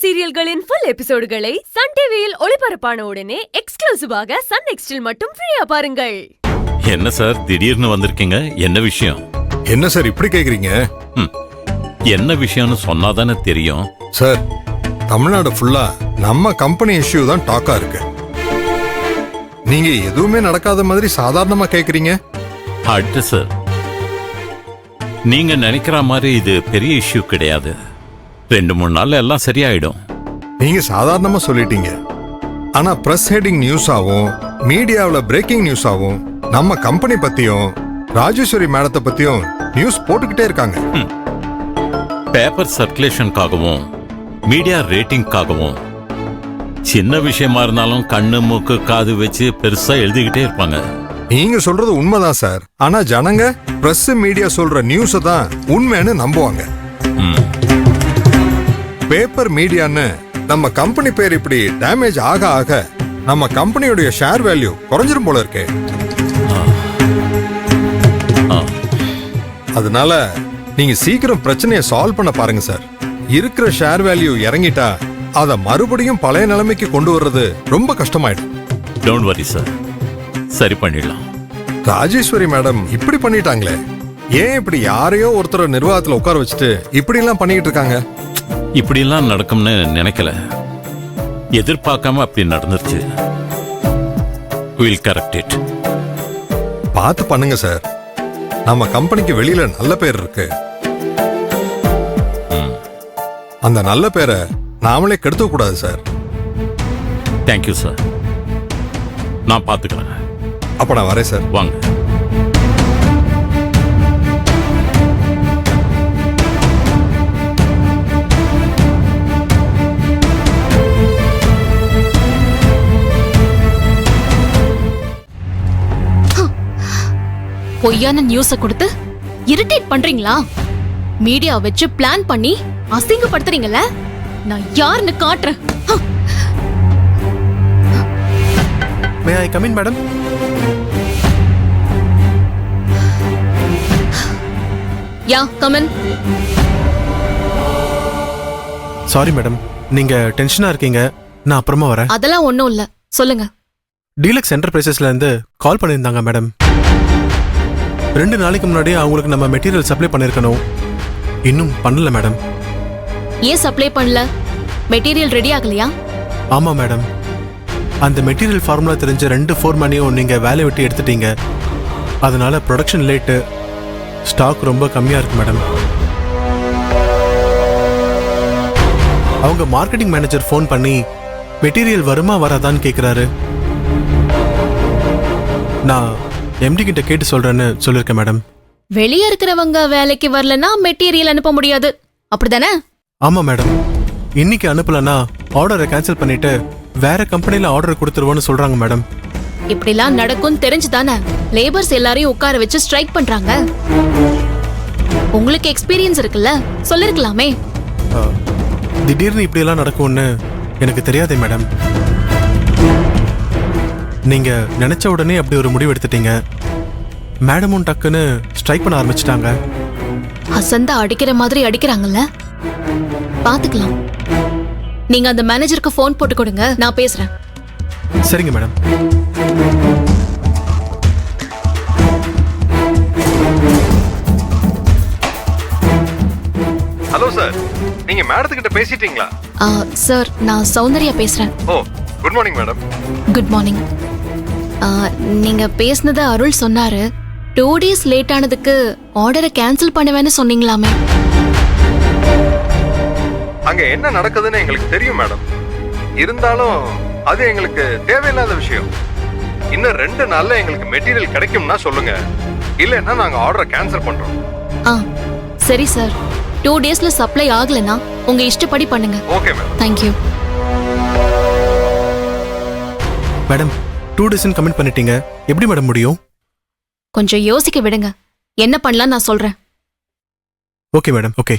சீரியல்களின் full எபிசோடுகளை Sun டிவியில் ஒளிபரப்பான உடனே எக்ஸ்க்ளூசிவாக சன் நெக்ஸ்டில் மட்டும் ஃப்ரீயா பாருங்கள். என்ன சார் திடீர்னு வந்திருக்கீங்க? என்ன விஷயம்? என்ன சார் இப்படி கேக்குறீங்க? என்ன விஷயம்னு சொன்னாதானே தெரியும். சார், தமிழ்நாடு ஃபுல்லா நம்ம கம்பெனி இஷ்யூ தான் டாக்கா இருக்கு. நீங்க எதுவுமே நடக்காத மாதிரி சாதாரணமா கேக்குறீங்க. அடுத்து சார், நீங்க நினைக்கிற மாதிரி இது பெரிய இஷ்யூ கிடையாது. 2-3 நாள்ல எல்லாம் சரியாயிடும். நீங்க சாதாரணமா சொல்லிட்டீங்க. ஆனா பிரஸ் ஹெட்டிங் நியூஸ் ஆகும், மீடியாவுல பிரேக்கிங் நியூஸ் ஆகும், நம்ம கம்பெனி பத்தியும் ராஜேஸ்வரி மேடத்தை பத்தியும் நியூஸ் போட்டுக்கிட்டே இருக்காங்க. பேப்பர் சர்க்குலேஷனுக்காகவும் மீடியா ரேட்டிங்காகவும் சின்ன விஷயமா இருந்தாலும் கண்ணு மூக்கு காது வச்சு பெருசா எழுதிக்கிட்டே இருப்பாங்க. நீங்க சொல்றது உண்மைதான் சார். ஆனா ஜனங்க பிரஸ் மீடியா சொல்ற நியூஸ தான் உண்மைன்னு நம்புவாங்க. பேப்பர் மீடியான்னு நம்ம கம்பெனி பேர் இப்படி டேமேஜ் ஆக ஆக நம்ம கம்பெனியோட ஷேர் வேல்யூ குறைஞ்சிரும் போல இருக்கு. அதனால நீங்க சீக்கிரம் பிரச்சனையை சால்வ் பண்ண பாருங்க சார். இருக்கிற ஷேர் வேல்யூ இறங்கிட்டா அத மறுபடியும் பழைய நிலைமைக்கு கொண்டு வர்றது ரொம்ப கஷ்டமாயிடும். டோன்ட் வரி சார், சரி பண்ணிடலாம். ராஜேஸ்வரி மேடம் இப்படி பண்ணிட்டாங்களே, ஏன் இப்படி யாரையோ ஒருத்தர நிர்வாகத்துல உட்கார வச்சுட்டு இப்படி எல்லாம் பண்ணிட்டு இருக்காங்க? இப்படி எல்லாம் நடக்கும்னு நினைக்கல. எதிர்பார்க்காம அப்படி நடந்துருச்சு. We'll correct it. பார்த்து பண்ணுங்க சார். நம்ம கம்பெனிக்கு வெளியில நல்ல பேர் இருக்கு. அந்த நல்ல பேரை நாமளே கெடுத்த கூடாது சார். தேங்க்யூ சார், நான் பார்த்துக்கிறேன். அப்ப நான் வரேன் சார். வாங்க. பொய்யான நியூஸ கொடுத்து இரிட்டேட் பண்றீங்களா? மீடியா வச்சு பிளான் பண்ணி அசிங்கப்படுத்துறீங்கல்ல? நான் யாருன்னு காட்டுறேன். May I come in, madam? Yeah, come in. Sorry madam, நீங்க டென்ஷனா இருக்கீங்க. நான் அப்புறமா வரேன். அதெல்லாம் ஒண்ணும் இல்ல, சொல்லுங்க. டீலக்ஸ் என்டர்பிரைசஸ்ல இருந்து கால் பண்ணியிருந்தாங்க மேடம். 2 நாளைக்கு முன்னாடி அவங்களுக்கு நம்ம மெட்டீரியல் சப்ளை பண்ணிருக்கணும். இன்னும் பண்ணல மேடம். ஏன் சப்ளை பண்ணல? மெட்டீரியல் ரெடி ஆகலையா? ஆமா மேடம், அந்த மெட்டீரியல் ஃபார்முலா தெரிஞ்ச 2 ஃபோர்மேனையும் நீங்க வேலையை விட்டு எடுத்துட்டீங்க. அதனால ப்ரொடக்ஷன் லேட்டு, ஸ்டாக் ரொம்ப கம்மியா இருக்கு மேடம். அவங்க மார்க்கெட்டிங் மேனேஜர் ஃபோன் பண்ணி மெட்டீரியல் வருமா வராதான்னு கேட்குறாரு. நான் எம்டி கிட்ட கேட்டு சொல்றேன்னு சொல்லிருக்கேன் மேடம். வெளியே இருக்கிறவங்க வேலைக்கு வரலன்னா மெட்டீரியல் அனுப்ப முடியாது, அப்படிதானே? ஆமா மேடம், இன்னைக்கு அனுப்பலன்னா ஆர்டரை கேன்சல் பண்ணிட்டு வேற கம்பெனில ஆர்டர் கொடுத்துருவோன்னு சொல்றாங்க மேடம். இப்படிலாம் நடக்கும் தெரிஞ்சுதானே லேபர்ஸ் எல்லாரையும் உட்கார வச்சு ஸ்ட்ரைக் பண்றாங்க. உங்களுக்கு எக்ஸ்பீரியன்ஸ் இருக்குல்ல, சொல்லிருக்கலாமே. திடீர்னு இப்படி எல்லாம் நடக்கும்னு எனக்கு தெரியாதே மேடம். நீங்க நினைச்ச உடனே அப்படி ஒரு முடிவு எடுத்துட்டீங்க. மேடமும் டக்குன்னு ஸ்ட்ரைக் பண்ண ஆரம்பிச்சிட்டாங்க. அசந்தா அடிக்கிற மாதிரி அடிக்கிறாங்கல்ல, பாத்துக்கலாம். நீங்க அந்த மேனேஜருக்கு ஃபோன் போட்டு கொடுங்க, நான் பேசுறேன். சரிங்க மேடம். ஹலோ சார், நீங்க மேடத்துக்கிட்ட பேசிட்டீங்களா? சார், நான் சௌந்தர்யா பேசுறேன். Oh, good morning madam. Good morning. நீங்க பேசுனது அருள் சொன்னாரு. 2 days லேட் ஆனதுக்கு ஆர்டரை கேன்சல் பண்ணுவேன்னு சொன்னீங்களாமே. அங்க என்ன நடக்குதுன்னு எங்களுக்கு தெரியும் மேடம். இருந்தாலும் அது எங்களுக்கு தேவையில்லாத விஷயம். இன்னும் 2 நாள்ல எங்களுக்கு மெட்டீரியல் கிடைக்கும்னா சொல்லுங்க, இல்லைன்னா நாங்க ஆர்டரை கேன்சல் பண்றோம். சரி சார், 2 daysல சப்ளை ஆகலனா உங்க இஷ்டப்படி பண்ணுங்க. Okay madam. Thank you. Madam, 2 days commit பண்ணிட்டீங்க, எப்படி மேடம் முடியும்? கொஞ்சம் யோசிக்க விடுங்க, என்ன பண்ணலாம் நான் சொல்றேன். Okay madam, okay.